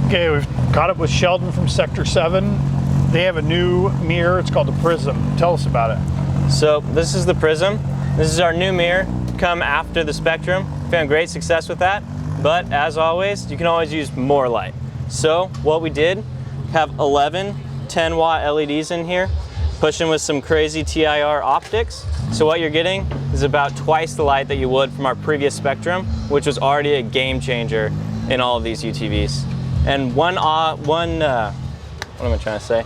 Okay, we've caught up with Sheldon from Sector 7. They have a new mirror. It's called the Prism. Tell us about it. So this is the Prism. This is our new mirror, come after the Spectrum. Found great success with that, but as always, you can always use more light. So what we did, have 11 10-watt LEDs in here, pushing with some crazy TIR optics. So what you're getting is about twice the light that you would from our previous Spectrum, which was already a game changer in all of these UTVs. And what am I trying to say?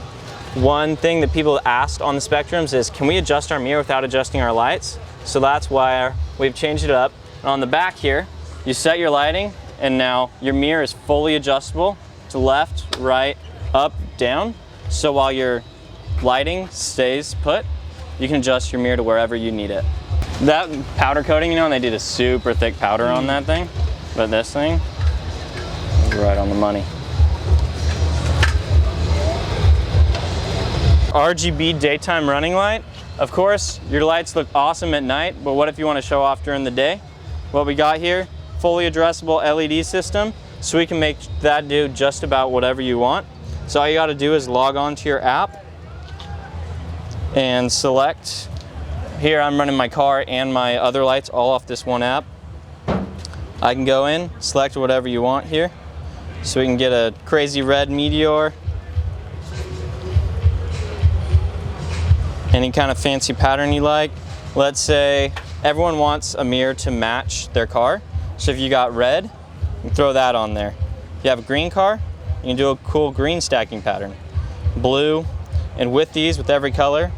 One thing that people asked on the Spectrums is, can we adjust our mirror without adjusting our lights? So that's why we've changed it up. And on the back here, you set your lighting, and now your mirror is fully adjustable to left, right, up, down. So while your lighting stays put, you can adjust your mirror to wherever you need it. That powder coating, you know, and they did a super thick powder on that thing, but this thing is right on the money. RGB daytime running light. Of course, your lights look awesome at night, but what if you want to show off during the day? What we got here, fully addressable LED system, so we can make that do just about whatever you want. So all you got to do is log on to your app and select. Here I'm running my car and my other lights all off this one app. I can go in, select whatever you want here. So we can get a crazy red meteor, any kind of fancy pattern you like. Let's say everyone wants a mirror to match their car. So if you got red, you can throw that on there. If you have a green car, you can do a cool green stacking pattern. Blue, and with these, with every color,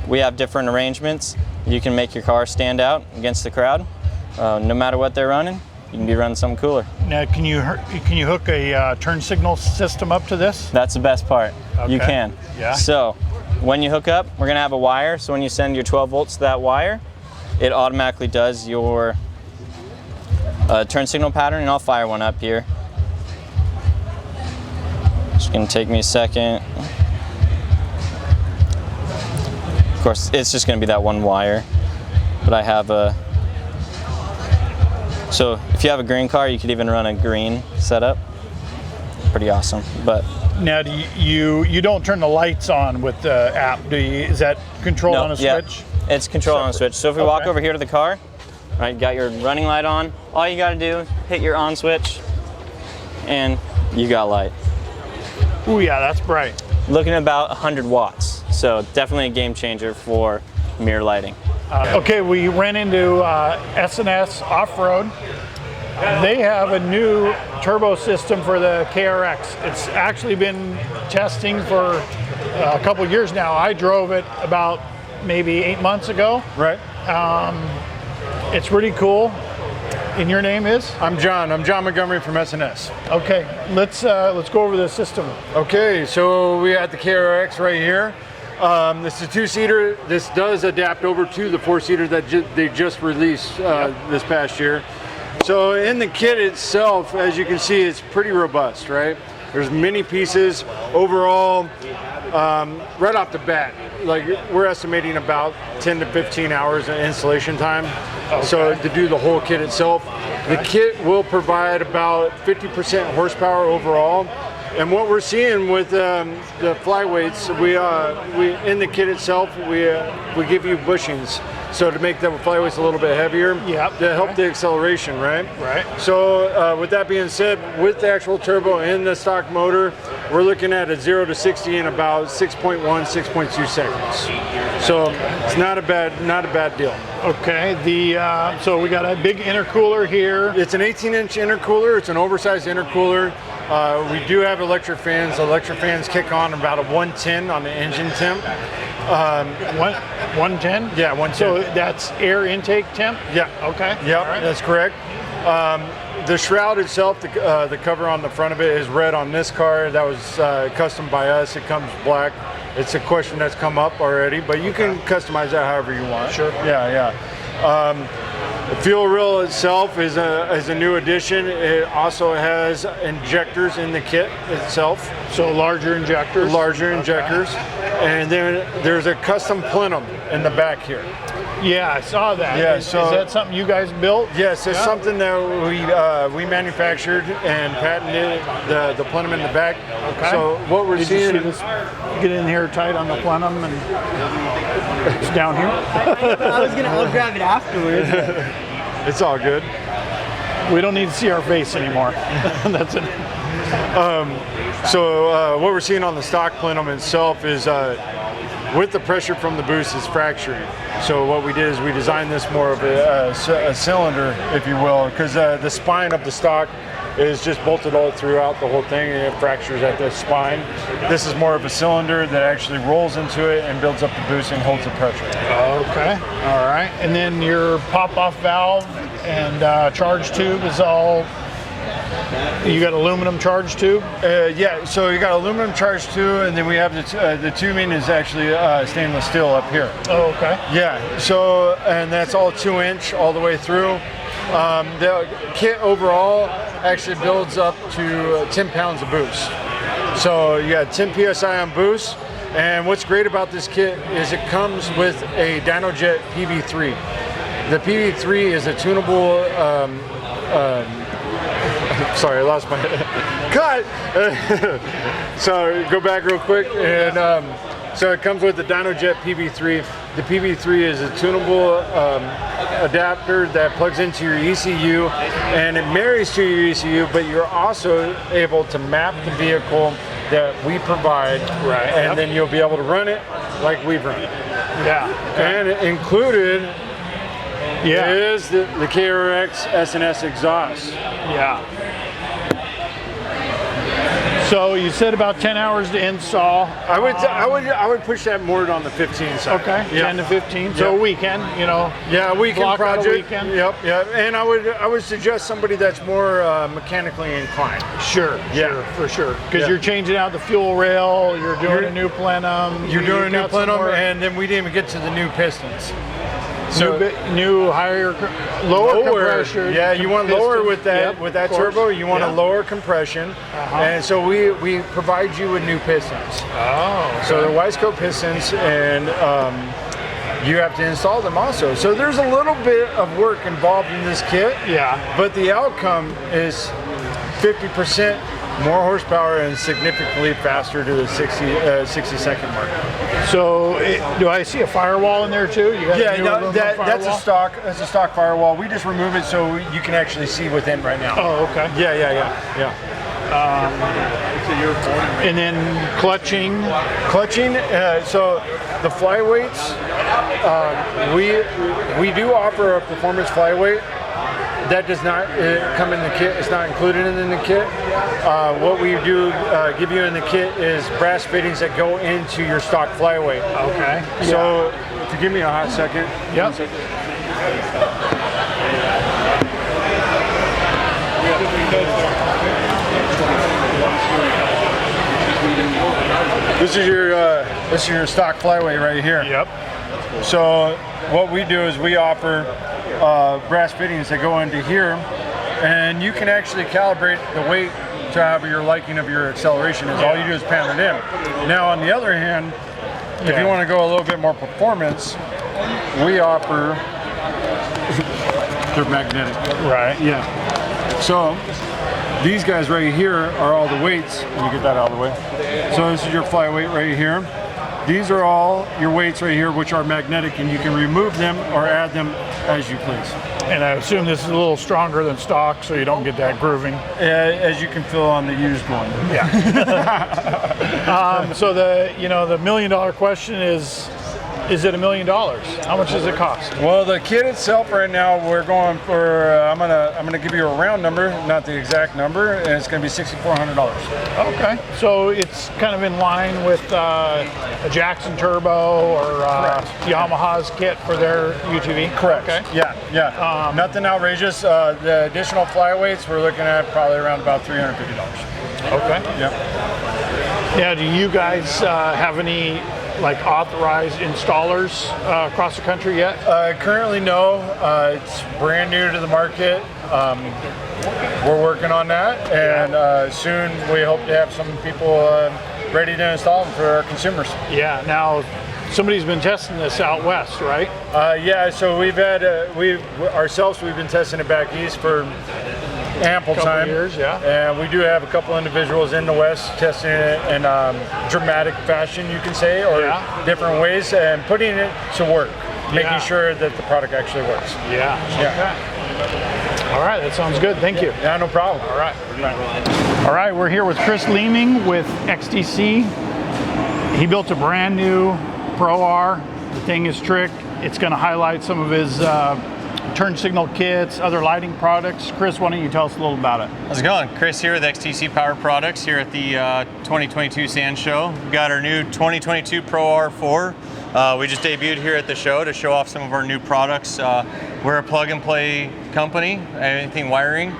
we have different arrangements. You can make your car stand out against the crowd. No matter what they're running, you can be running something cooler. Now, can you hook a turn signal system up to this? That's the best part. Okay. You can. Yeah. So when you hook up, we're gonna have a wire. So when you send your 12 volts to that wire, it automatically does your turn signal pattern, and I'll fire one up here. It's gonna take me a second. Of course, it's just gonna be that one wire, but I have a, so if you have a green car, you could even run a green setup. Pretty awesome. But now, do you don't turn the lights on with the app, do you? Is that controlled on a switch? It's controlled on a switch. So if we walk over here to the car, right, you got your running light on, all you gotta do, hit your on switch, and you got light. Oh yeah, that's bright. Looking at about 100 watts. So definitely a game changer for mirror lighting. Okay, we ran into SNS OffRoad. They have a new turbo system for the KRX. It's actually been testing for a couple years now. I drove it about maybe 8 months ago. Right. It's really cool. And your name is? I'm John Montgomery from SNS. Okay, let's go over the system. Okay, so we have the KRX right here. This is a two-seater. This does adapt over to the four-seater that they just released this past year. So in the kit itself, as you can see, it's pretty robust, right? There's many pieces. Overall, right off the bat, like we're estimating about 10 to 15 hours of installation time. Okay. So to do the whole kit itself, the kit will provide about 50% horsepower overall. And what we're seeing with the flyweights, we in the kit itself, we give you bushings, so to make the flyweights a little bit heavier, to help the acceleration, right? Right. So with that being said, with the actual turbo and the stock motor, we're looking at a 0 to 60 in about 6.1, 6.2 seconds. So it's not a bad deal. Okay. So we got a big intercooler here. It's an 18-inch intercooler. It's an oversized intercooler. We do have electric fans. Electric fans kick on about a 110 on the engine temp. 110? Yeah, 110. So that's air intake temp? Yeah. Okay. Yep, right. That's correct. The shroud itself, the cover on the front of it is red on this car. That was custom by us. It comes black. It's a question that's come up already, but you can customize that however you want. Sure. Yeah. The fuel rail itself is a new addition. It also has injectors in the kit itself. So larger injectors? Larger injectors. And then there's a custom plenum in the back here. Yeah, I saw that. Yeah, Is so- that something you guys built? Yes, it's Yeah. something that we manufactured and patented the plenum in the back. Okay. So what we're Did you seeing see this? Get in here tight on the plenum, and it's down here. I'll grab it afterwards. it's all good. We don't need to see our face anymore. That's it. So what we're seeing on the stock plenum itself is with the pressure from the boost is fracturing. So what we did is we designed this more of a cylinder, if you will, because the spine of the stock is just bolted all throughout the whole thing, and it fractures at the spine. This is more of a cylinder that actually rolls into it and builds up the boost and holds the pressure. Okay. All right. And then your pop-off valve and charge tube is all. You got aluminum charge tube? Yeah, so you got aluminum charge tube, and then we have the tubing is actually stainless steel up here. Oh, okay. Yeah, so, and that's all 2-inch all the way through. The kit overall actually builds up to 10 pounds of boost. So you got 10 PSI on boost, and what's great about this kit is it comes with a DynoJet PV3. The PV3 is a tunable, sorry, I lost my cut. So go back real quick, and so it comes with the DynoJet PV3. The PV3 is a tunable adapter that plugs into your ECU, and it marries to your ECU, but you're also able to map the vehicle that we provide, Right. and then you'll be able to run it like we've run it. Yeah. And included Yeah. is the KRX SNS exhaust. Yeah. So you said about 10 hours to install. I would push that more on the 15 side. Okay. Yeah. 10 to 15. So Yeah. a weekend, you know. Yeah, weekend Block out a project. weekend. Yep, yep. And I would suggest somebody that's more mechanically inclined. Sure. Yeah. Sure. For sure. Because Yeah. you're changing out the fuel rail. You're doing a new plenum. You're doing a new got some plenum, more and then we didn't even get to the new pistons. new higher, lower compression. Yeah, you want lower pistons. with that Yep, of course. turbo. You want Yeah. a lower compression, and so we provide you with new pistons. Oh. So they're Wiseco pistons, and you have to install them also. So there's a little bit of work involved in this kit. Yeah. But the outcome is 50% more horsepower and significantly faster to the 60-second mark. So do I see a firewall in there too? You got a new aluminum that's firewall? That's a stock firewall. We just remove it so you can actually see within right now. Oh, okay. Yeah. And then clutching. Clutching, so the flyweights, we do offer a performance flyweight. That does not come in the kit. It's not included in the kit. What we do give you in the kit is brass fittings that go into your stock flyweight. Okay. So if you give me a hot second. Yep. 1 second. This is your stock flyweight right here. Yep. So what we do is we offer brass fittings that go into here, and you can actually calibrate the weight to however your liking of your acceleration is. All you do is pound it in. Now on the other hand, if you want to go a little bit more performance, we offer they're magnetic. Right. Yeah. So these guys right here are all the weights. Let me get that out of the way. So this is your flyweight right here. These are all your weights right here, which are magnetic, and you can remove them or add them as you please. And I assume this is a little stronger than stock, so you don't get that grooving. As you can feel on the used one. Yeah. So the $1 million question is it $1 million? How much does it cost? Well, the kit itself right now, we're going for, I'm gonna give you a round number, not the exact number, and it's gonna be $6,400. Okay. So it's kind of in line with a Jackson Turbo or Yamaha's kit for their UTV? Correct. Okay. Yeah. Nothing outrageous. The additional flyweights, we're looking at probably around about $350. Okay. Yep. Yeah, do you guys have any authorized installers across the country yet? Currently, no. It's brand new to the market. We're working on that, and soon we hope to have some people ready to install them for our consumers. Yeah. Now, somebody's been testing this out west, right? Yeah, so we've had we've been testing it back east for ample Couple time. years, yeah. And we do have a couple individuals in the west testing it in dramatic fashion, you can say, or different ways, and putting it to work, making sure that the product actually works. Yeah. Okay. All right, that sounds good. Thank you. Yeah, no problem. All right. All right, we're here with Chris Leeming with XTC. He built a brand new Pro R. The thing is trick. It's going to highlight some of his turn signal kits, other lighting products. Chris, why don't you tell us a little about it? How's it going? Chris here with XTC Power Products here at the 2022 Sand Show. We've got our new 2022 Pro R4. We just debuted here at the show to show off some of our new products. We're a plug and play company, anything wiring,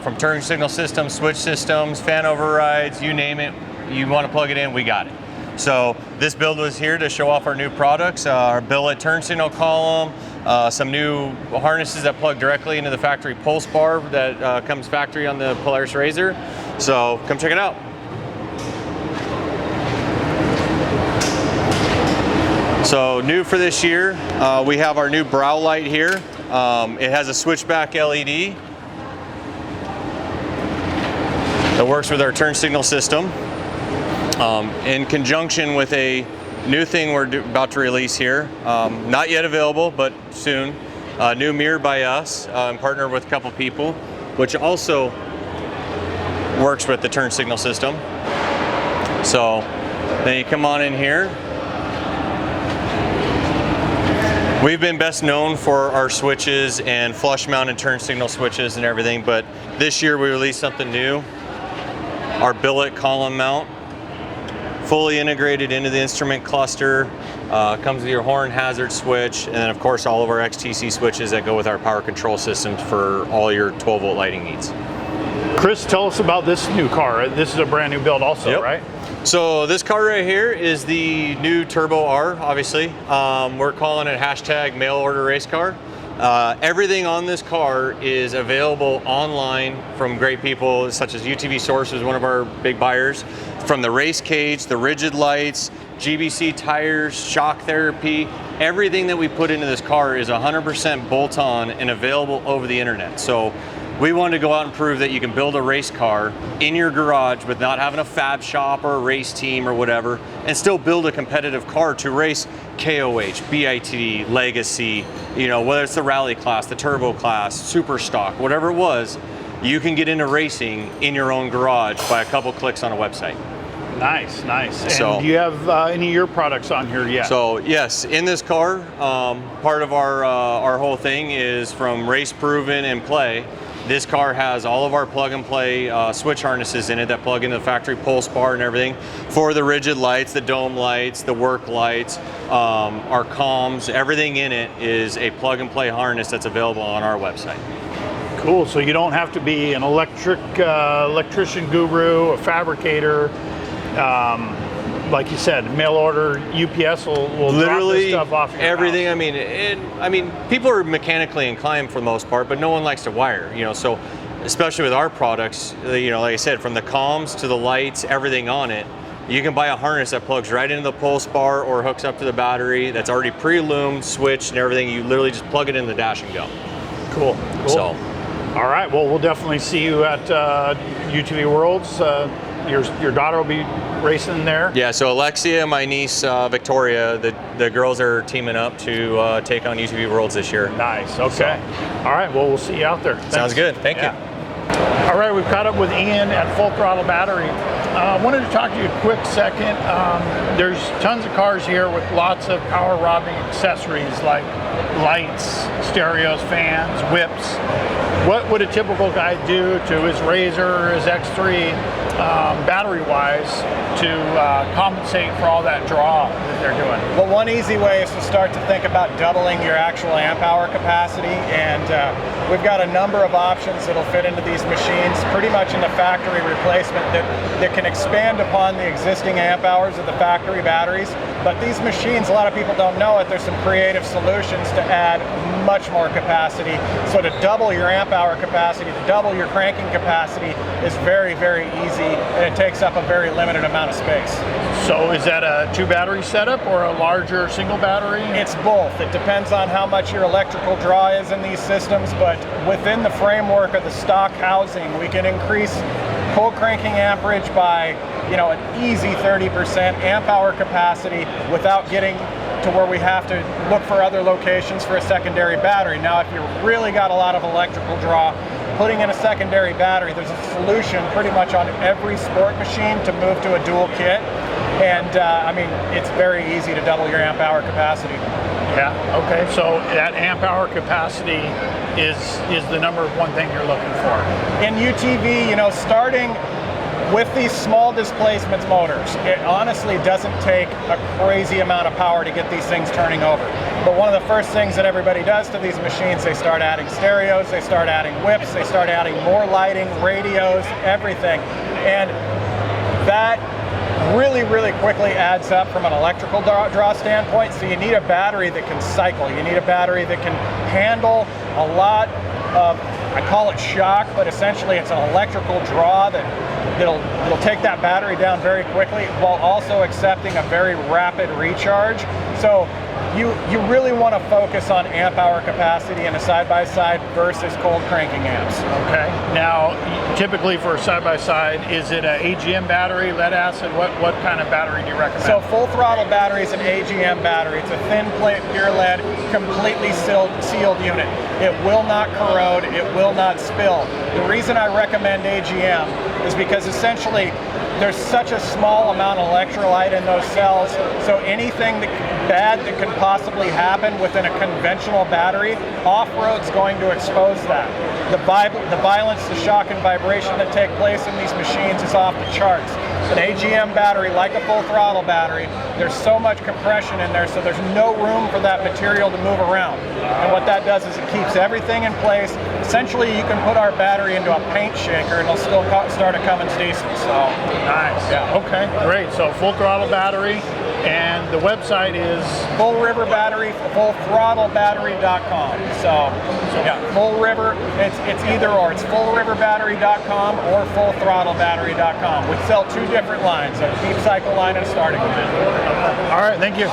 from turn signal systems, switch systems, fan overrides, you name it. You want to plug it in, we got it. So this build was here to show off our new products, our billet turn signal column, some new harnesses that plug directly into the factory pulse bar that comes factory on the Polaris RZR. So come check it out. So new for this year, we have our new brow light here. It has a switchback LED that works with our turn signal system. In conjunction with a new thing we're about to release here, not yet available, but soon, a new mirror by us, partnered with a couple people, which also works with the turn signal system. So then you come on in here. We've been best known for our switches and flush mounted turn signal switches and everything, but this year we released something new, our billet column mount. Fully integrated into the instrument cluster, comes with your horn hazard switch, and then of course all of our XTC switches that go with our power control systems for all your 12-volt lighting needs. Chris, tell us about this new car. This is a brand new build also, right? So this car right here is the new Turbo R, obviously. We're calling it hashtag mail order race car. Everything on this car is available online from great people such as UTV Source is one of our big buyers. From the race cage, the rigid lights, GBC tires, shock therapy, everything that we put into this car is 100% bolt-on and available over the internet. So we wanted to go out and prove that you can build a race car in your garage with not having a fab shop or a race team or whatever, and still build a competitive car to race KOH, BITD, Legacy, you know, whether it's the rally class, the turbo class, super stock, whatever it was, you can get into racing in your own garage by a couple clicks on a website. Nice, nice. And So, do you have any of your products on here yet? So yes, in this car, part of our whole thing is from race proven and play. This car has all of our plug and play switch harnesses in it that plug into the factory pulse bar and everything for the rigid lights, the dome lights, the work lights, our comms, everything in it is a plug and play harness that's available on our website. Cool, so you don't have to be an electrician guru, a fabricator. Like you said, mail order, UPS will Literally drop this stuff off your everything. house. I mean, people are mechanically inclined for the most part, but no one likes to wire. You know, so especially with our products, you know, like I said, from the comms to the lights, everything on it, you can buy a harness that plugs right into the pulse bar or hooks up to the battery. That's already pre-loomed, switched, and everything. You literally just plug it in the dash and go. Cool. So, all right. Well, we'll definitely see you at UTV Worlds. Your daughter will be racing there. yeah. So Alexia and my niece Victoria, the girls are teaming up to take on UTV Worlds this year. Nice. Okay. All right. Well, we'll see you out there. Sounds Thanks. good. Thank you. All right, we've caught up with Ian at FullThrottle Battery. I wanted to talk to you a quick second. There's tons of cars here with lots of power robbing accessories like lights, stereos, fans, whips. What would a typical guy do to his RZR or his X3 battery-wise to compensate for all that draw that they're doing? Well, one easy way is to start to think about doubling your actual amp hour capacity, and we've got a number of options that'll fit into these machines, pretty much in the factory replacement that can expand upon the existing amp hours of the factory batteries. But these machines, a lot of people don't know it, there's some creative solutions to add much more capacity. So to double your amp hour capacity, to double your cranking capacity is very, very easy, and it takes up a very limited amount amount of space. So is that a 2 battery setup or a larger single battery? It's both. It depends on how much your electrical draw is in these systems, but within the framework of the stock housing, we can increase cold cranking amperage by, an easy 30% amp hour capacity without getting to where we have to look for other locations for a secondary battery. Now, if you really got a lot of electrical draw, putting in a secondary battery, there's a solution pretty much on every sport machine to move to a dual kit. And it's very easy to double your amp hour capacity. Yeah, okay, so that amp hour capacity is the number one thing you're looking for. In UTV, starting with these small displacements motors, it honestly doesn't take a crazy amount of power to get these things turning over. But one of the first things that everybody does to these machines, they start adding stereos, they start adding whips, they start adding more lighting, radios, everything. And that really, really quickly adds up from an electrical draw standpoint. So you need a battery that can cycle. You need a battery that can handle a lot of, I call it shock, but essentially it's an electrical draw that'll take that battery down very quickly while also accepting a very rapid recharge. So you really want to focus on amp hour capacity in a side-by-side versus cold cranking amps. Okay. Now, typically for a side-by-side, is it an AGM battery, lead acid? What kind of battery do you recommend? So FullThrottle Battery is an AGM battery. It's a thin plate pure lead, completely sealed unit. It will not corrode, it will not spill. The reason I recommend AGM is because essentially there's such a small amount of electrolyte in those cells, so anything bad that can possibly happen within a conventional battery, off-road's going to expose that. The violence, the shock and vibration that take place in these machines is off the charts. An AGM battery, like a FullThrottle battery, there's so much compression in there, so there's no room for that material to move around. And what that does is it keeps everything in place. Essentially, you can put our battery into a paint shaker and it'll still start a Cummins diesel. So nice. Yeah. Okay. Great. So FullThrottle Battery, and the website is Full River Battery, FullThrottleBattery.com. So yeah, Full River. It's either or. It's FullRiverBattery.com or FullThrottleBattery.com. We sell 2 different lines: a deep cycle line and a starting line. All right. Thank you.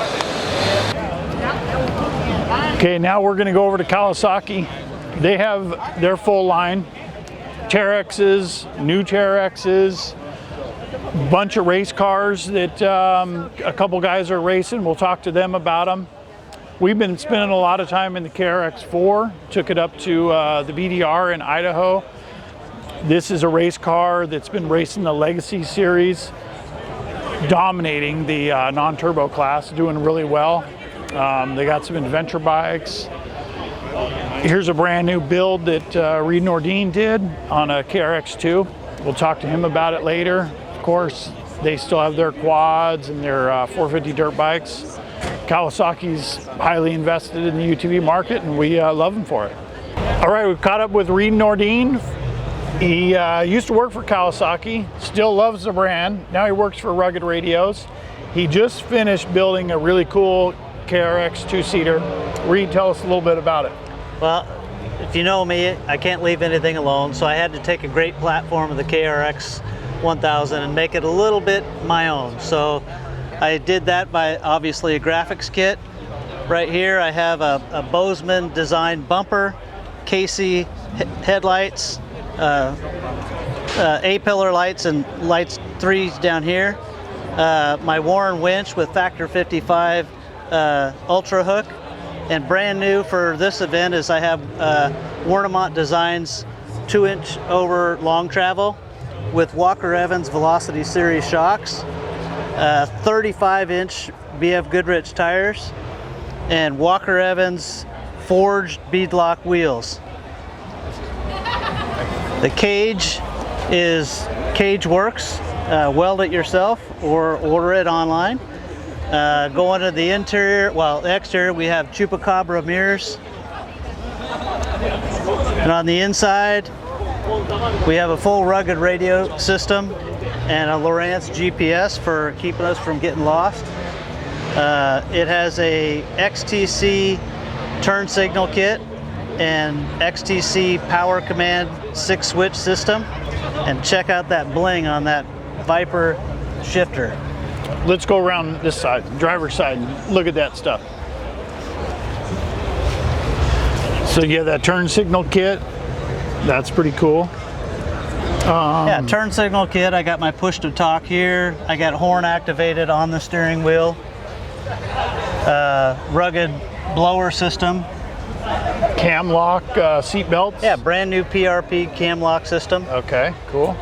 Okay. Now we're going to go over to Kawasaki. They have their full line, Terexes, new Terexes, bunch of race cars that a couple guys are racing. We'll talk to them about them. We've been spending a lot of time in the KRX4, took it up to the BDR in Idaho. This is a race car that's been racing the Legacy Series, dominating the non-turbo class, doing really well. They got some adventure bikes. Here's a brand new build that Reed Nordine did on a KRX2. We'll talk to him about it later. Of course, they still have their quads and their 450 dirt bikes. Kawasaki's highly invested in the UTV market, and we love them for it. All right, we've caught up with Reed Nordine. He used to work for Kawasaki, still loves the brand. Now he works for Rugged Radios. He just finished building a really cool KRX 2-seater. Reed, tell us a little bit about it. Well, if you know me, I can't leave anything alone, so I had to take a great platform of the KRX 1000 and make it a little bit my own. So I did that by obviously a graphics kit. Right here I have a Bozeman designed bumper, Casey headlights, A-pillar lights and lights 3s down here. My Warren winch with Factor 55 Ultra hook. And brand new for this event is I have Warnemont Designs 2-inch over long travel with Walker Evans Velocity Series shocks, 35-inch BF Goodrich tires, and Walker Evans forged beadlock wheels. The cage is Cage Works. Weld it yourself or order it online. Going to the interior, well, the exterior, we have Chupacabra mirrors. And on the inside, we have a full rugged radio system and a Lowrance GPS for keeping us from getting lost. It has a XTC turn signal kit and XTC Power Command 6-switch system. And check out that bling on that Viper shifter. Let's go around this side, driver's side, and look at that stuff. So you have that turn signal kit. That's pretty cool. Yeah, turn signal kit. I got my push to talk here. I got horn activated on the steering wheel. Rugged blower system. Cam lock seat belts. Yeah, brand new PRP cam lock system. Okay, cool.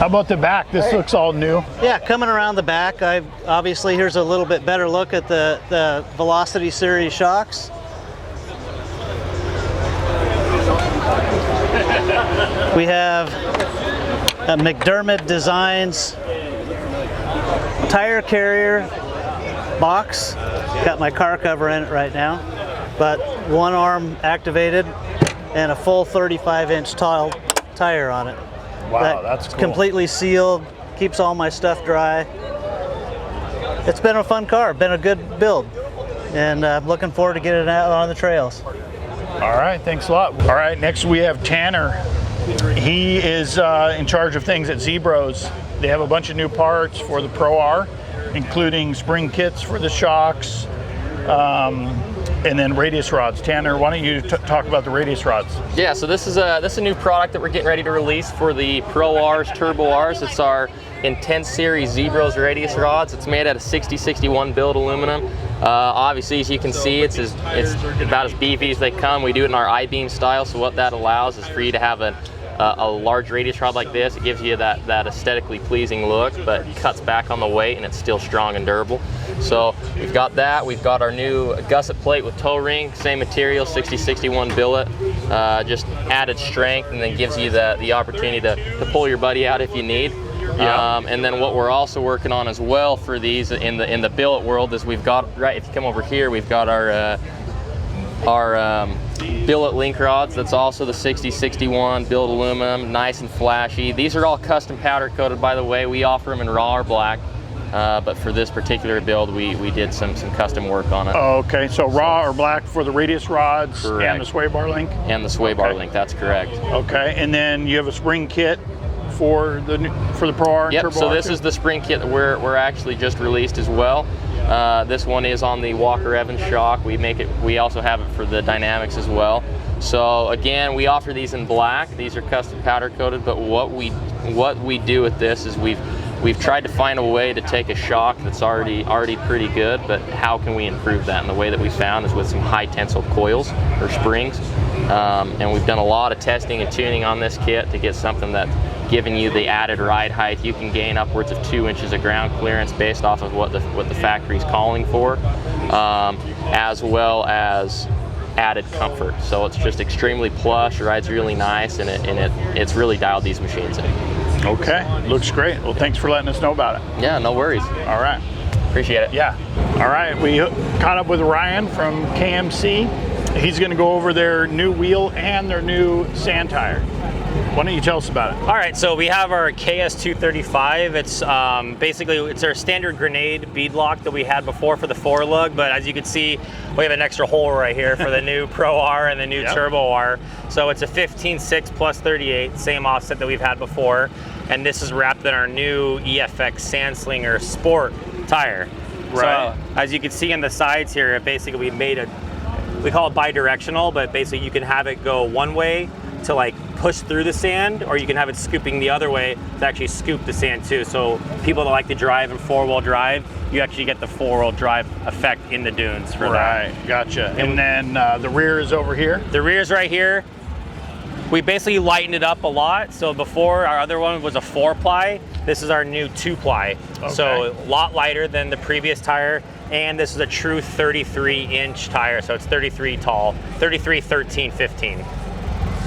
How about the back? This looks all new. Yeah, coming around the back, obviously here's a little bit better look at the Velocity Series shocks. We have a McDermott Designs tire carrier box. Got my car cover in it right now, but one arm activated and a full 35-inch tire on it. Wow, that's cool. Completely sealed, keeps all my stuff dry. It's been a fun car, been a good build, and I'm looking forward to getting it out on the trails. All right, thanks a lot. All right, next we have Tanner. He is in charge of things at Zebros. They have a bunch of new parts for the Pro R, including spring kits for the shocks, and then radius rods. Tanner, why don't you talk about the radius rods? Yeah, so this is a new product that we're getting ready to release for the Pro R's, Turbo R's. It's our Intense Series Zebros radius rods. It's made out of 6061 billet aluminum. Obviously, as you can see, it's about as beefy as they come. We do it in our I-beam style, so what that allows is for you to have a large radius rod like this. It gives you that aesthetically pleasing look, but cuts back on the weight, and it's still strong and durable. So we've got that. We've got our new gusset plate with toe ring, same material, 6061 billet, just added strength, and then gives you the opportunity to pull your buddy out if you need. Yeah. And then what we're also working on as well for these in the billet world is we've got, right, if you come over here, we've got our billet link rods. That's also the 6061 billet aluminum, nice and flashy. These are all custom powder coated, by the way. We offer them in raw or black, but for this particular build, we did some custom work on it. Oh, okay, so raw or black for the radius rods. Correct. And the sway bar link? And the sway bar link, that's correct. Okay, and then you have a spring kit for the Pro R and Yep, Turbo so R this too? is the spring kit that we're actually just released as well. This one is on the Walker Evans shock. We also have it for the Dynamics as well. So again, we offer these in black. These are custom powder coated, but what we do with this is we've tried to find a way to take a shock that's already pretty good, but how can we improve that? And the way that we found is with some high tensile coils or springs. And we've done a lot of testing and tuning on this kit to get something that's giving you the added ride height. You can gain upwards of 2 inches of ground clearance based off of what the factory's calling for, as well as added comfort. So it's just extremely plush, rides really nice, and it's really dialed these machines in. Okay, looks great. Well, thanks for letting us know about it. Yeah, no worries. All right. Appreciate it. Yeah. All right, we caught up with Ryan from KMC. He's going to go over their new wheel and their new sand tire. Why don't you tell us about it? All right, so we have our KS235. It's basically, it's our standard grenade bead lock that we had before for the 4-lug, but as you can see, we have an extra hole right here for the new Pro R and the new Turbo R. So it's a 15.6 plus 38, same offset that we've had before, and this is wrapped in our new EFX Sandslinger Sport tire. Right. So as you can see on the sides here, basically we call it bidirectional, but basically you can have it go one way to like push through the sand, or you can have it scooping the other way to actually scoop the sand too. So people that like to drive in 4-wheel drive, you actually get the 4-wheel drive effect in the dunes for that. Right, gotcha. And then the rear is over here? The rear's right here. We basically lightened it up a lot. So before, our other one was a 4-ply. This is our new 2-ply. Okay. So a lot lighter than the previous tire. And this is a true 33-inch tire. So it's 33 tall, 33, 13, 15.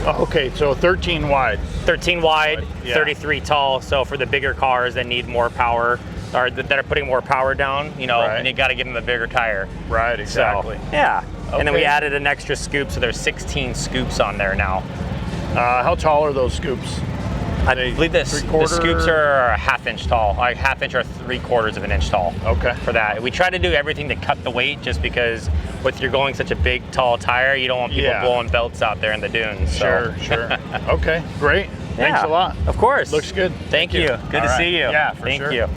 Okay, so 13 wide. 13 wide, Yeah. 33 tall. So for the bigger cars that need more power, or that are putting more power down, you know, Right. and you got to give them a bigger tire. Right, exactly. So, yeah. And then we Okay. added an extra scoop, so there's 16 scoops on there now. How tall are those scoops? I believe the scoops are a 1/2 inch tall, like 1/2 inch or 3/4 of an inch tall. Okay. For that, we try to do everything to cut the weight, just because with you're going such a big, tall tire, you don't want people blowing belts out there in the dunes. So. Sure. Okay, great. Thanks a lot. Of course. Looks good. Thank you. Good to All right. see you. Yeah, for Thank sure. you.